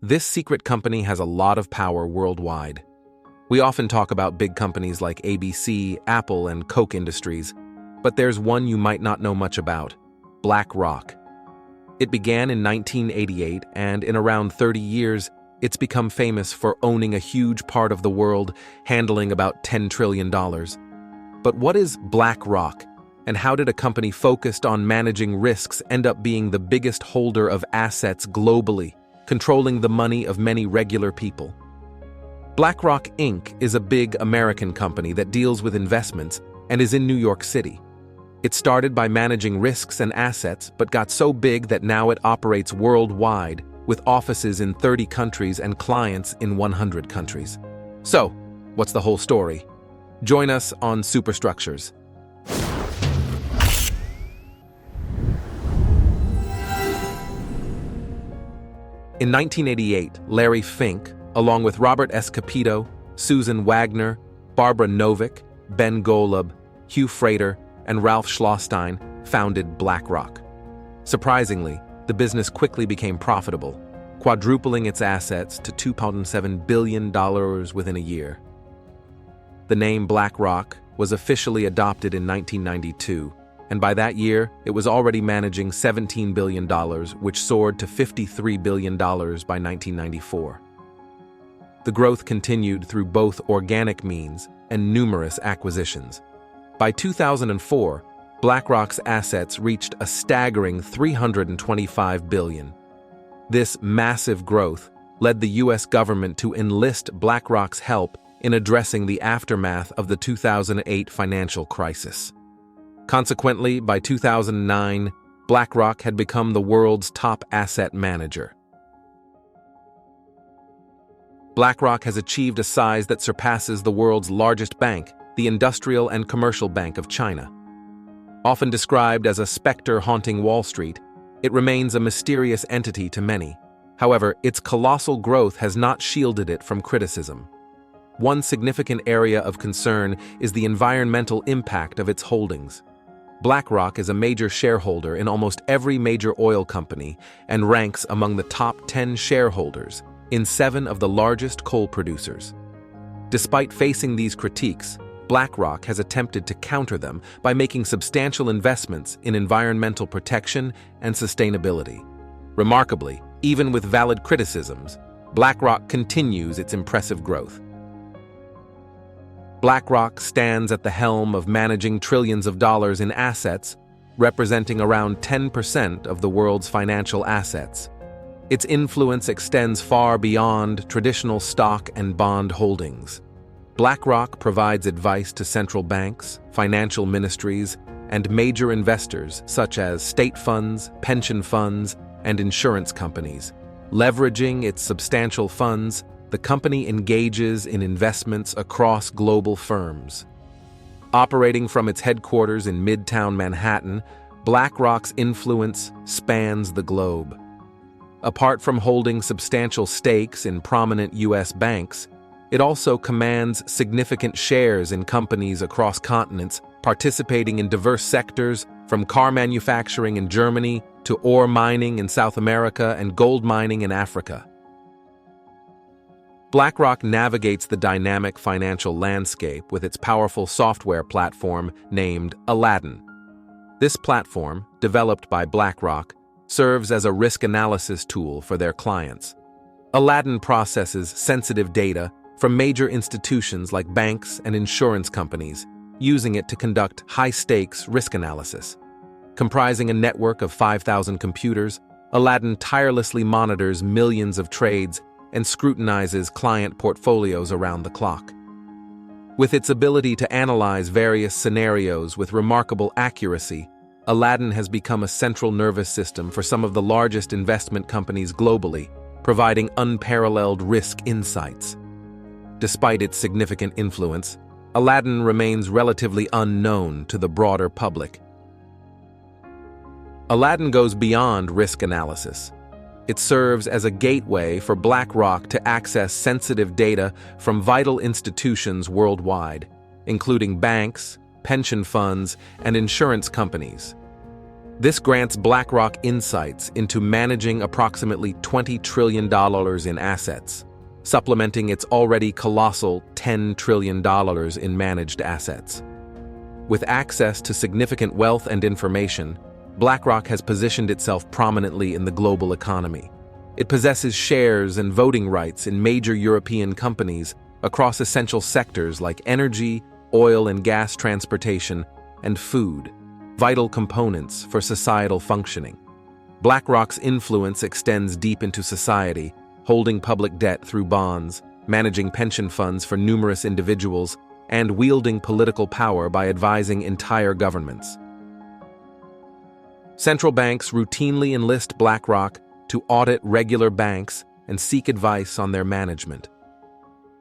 This secret company has a lot of power worldwide. We often talk about big companies like ABC, Apple, and Coke Industries, but there's one you might not know much about: BlackRock. It began in 1988, and in around 30 years, it's become famous for owning a huge part of the world, handling about $10 trillion. But what is BlackRock, and how did a company focused on managing risks end up being the biggest holder of assets globally, controlling the money of many regular people? BlackRock Inc. is a big American company that deals with investments and is in New York City. It started by managing risks and assets, but got so big that now it operates worldwide, with offices in 30 countries and clients in 100 countries. So, what's the whole story? Join us on Superstructures. In 1988, Larry Fink, along with Robert S. Kapito, Susan Wagner, Barbara Novick, Ben Golub, Hugh Frater, and Ralph Schlosstein, founded BlackRock. Surprisingly, the business quickly became profitable, quadrupling its assets to $2.7 billion within a year. The name BlackRock was officially adopted in 1992, and by that year, it was already managing $17 billion, which soared to $53 billion by 1994. The growth continued through both organic means and numerous acquisitions. By 2004, BlackRock's assets reached a staggering $325 billion. This massive growth led the U.S. government to enlist BlackRock's help in addressing the aftermath of the 2008 financial crisis. Consequently, by 2009, BlackRock had become the world's top asset manager. BlackRock has achieved a size that surpasses the world's largest bank, the Industrial and Commercial Bank of China. Often described as a specter haunting Wall Street, it remains a mysterious entity to many. However, its colossal growth has not shielded it from criticism. One significant area of concern is the environmental impact of its holdings. BlackRock is a major shareholder in almost every major oil company and ranks among the top 10 shareholders in 7 of the largest coal producers. Despite facing these critiques, BlackRock has attempted to counter them by making substantial investments in environmental protection and sustainability. Remarkably, even with valid criticisms, BlackRock continues its impressive growth. BlackRock stands at the helm of managing trillions of dollars in assets, representing around 10% of the world's financial assets. Its influence extends far beyond traditional stock and bond holdings. BlackRock provides advice to central banks, financial ministries, and major investors such as state funds, pension funds, and insurance companies. Leveraging its substantial funds, the company engages in investments across global firms. Operating from its headquarters in Midtown Manhattan, BlackRock's influence spans the globe. Apart from holding substantial stakes in prominent U.S. banks, it also commands significant shares in companies across continents, participating in diverse sectors from car manufacturing in Germany to ore mining in South America and gold mining in Africa. BlackRock navigates the dynamic financial landscape with its powerful software platform named Aladdin. This platform, developed by BlackRock, serves as a risk analysis tool for their clients. Aladdin processes sensitive data from major institutions like banks and insurance companies, using it to conduct high-stakes risk analysis. Comprising a network of 5,000 computers, Aladdin tirelessly monitors millions of trades and scrutinizes client portfolios around the clock. With its ability to analyze various scenarios with remarkable accuracy, Aladdin has become a central nervous system for some of the largest investment companies globally, providing unparalleled risk insights. Despite its significant influence, Aladdin remains relatively unknown to the broader public. Aladdin goes beyond risk analysis. It serves as a gateway for BlackRock to access sensitive data from vital institutions worldwide, including banks, pension funds, and insurance companies. This grants BlackRock insights into managing approximately $20 trillion in assets, supplementing its already colossal $10 trillion in managed assets. With access to significant wealth and information, BlackRock has positioned itself prominently in the global economy. It possesses shares and voting rights in major European companies across essential sectors like energy, oil and gas transportation, and food, vital components for societal functioning. BlackRock's influence extends deep into society, holding public debt through bonds, managing pension funds for numerous individuals, and wielding political power by advising entire governments. Central banks routinely enlist BlackRock to audit regular banks and seek advice on their management.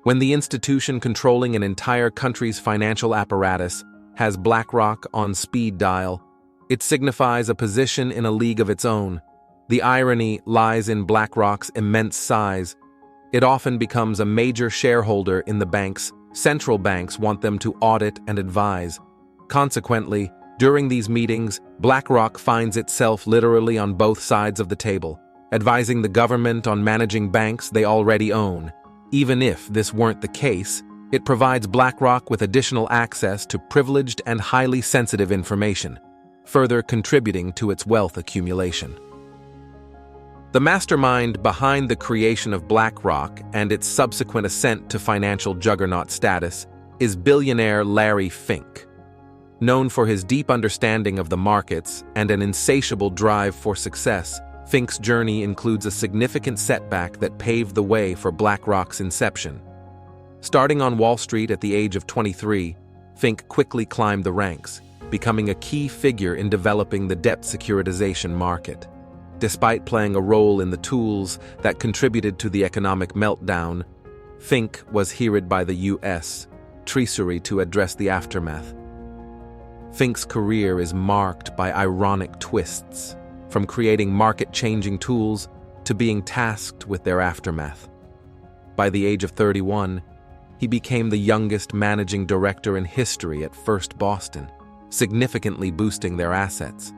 When the institution controlling an entire country's financial apparatus has BlackRock on speed dial, it signifies a position in a league of its own. The irony lies in BlackRock's immense size. It often becomes a major shareholder in the banks. Central banks want them to audit and advise. Consequently, during these meetings, BlackRock finds itself literally on both sides of the table, advising the government on managing banks they already own. Even if this weren't the case, it provides BlackRock with additional access to privileged and highly sensitive information, further contributing to its wealth accumulation. The mastermind behind the creation of BlackRock and its subsequent ascent to financial juggernaut status is billionaire Larry Fink. Known for his deep understanding of the markets and an insatiable drive for success, Fink's journey includes a significant setback that paved the way for BlackRock's inception. Starting on Wall Street at the age of 23, Fink quickly climbed the ranks, becoming a key figure in developing the debt securitization market. Despite playing a role in the tools that contributed to the economic meltdown, Fink was hired by the U.S. Treasury to address the aftermath. Fink's career is marked by ironic twists, from creating market-changing tools to being tasked with their aftermath. By the age of 31, he became the youngest managing director in history at First Boston, significantly boosting their assets.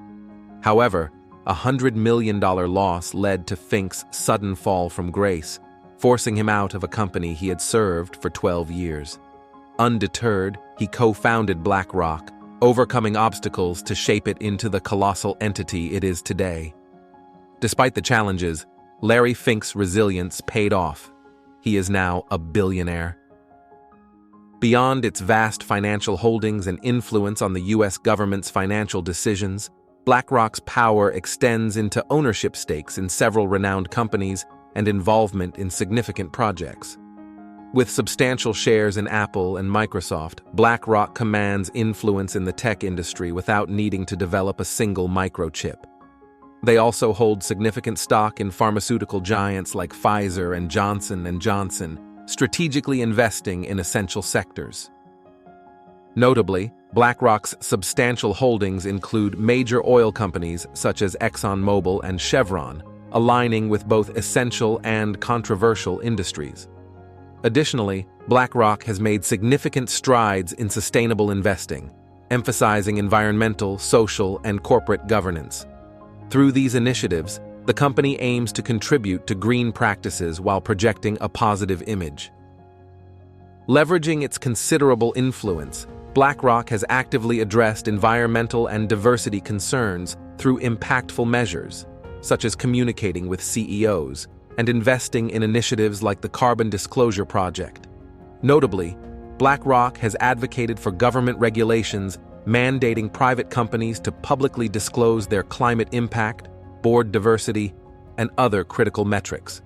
However, a $100 million loss led to Fink's sudden fall from grace, forcing him out of a company he had served for 12 years. Undeterred, he co-founded BlackRock, overcoming obstacles to shape it into the colossal entity it is today. Despite the challenges, Larry Fink's resilience paid off. He is now a billionaire. Beyond its vast financial holdings and influence on the U.S. government's financial decisions, BlackRock's power extends into ownership stakes in several renowned companies and involvement in significant projects. With substantial shares in Apple and Microsoft, BlackRock commands influence in the tech industry without needing to develop a single microchip. They also hold significant stock in pharmaceutical giants like Pfizer and Johnson & Johnson, strategically investing in essential sectors. Notably, BlackRock's substantial holdings include major oil companies such as ExxonMobil and Chevron, aligning with both essential and controversial industries. Additionally, BlackRock has made significant strides in sustainable investing, emphasizing environmental, social, and corporate governance. Through these initiatives, the company aims to contribute to green practices while projecting a positive image. Leveraging its considerable influence, BlackRock has actively addressed environmental and diversity concerns through impactful measures, such as communicating with CEOs and investing in initiatives like the Carbon Disclosure Project. Notably, BlackRock has advocated for government regulations mandating private companies to publicly disclose their climate impact, board diversity, and other critical metrics.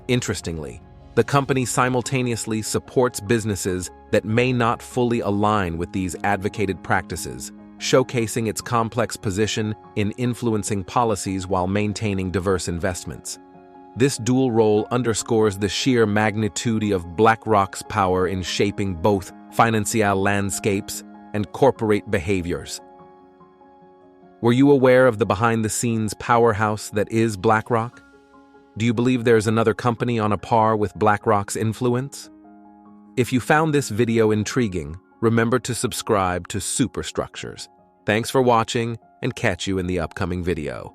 Interestingly, the company simultaneously supports businesses that may not fully align with these advocated practices, showcasing its complex position in influencing policies while maintaining diverse investments. This dual role underscores the sheer magnitude of BlackRock's power in shaping both financial landscapes and corporate behaviors. Were you aware of the behind-the-scenes powerhouse that is BlackRock? Do you believe there's another company on a par with BlackRock's influence? If you found this video intriguing, remember to subscribe to Superstructures. Thanks for watching, and catch you in the upcoming video.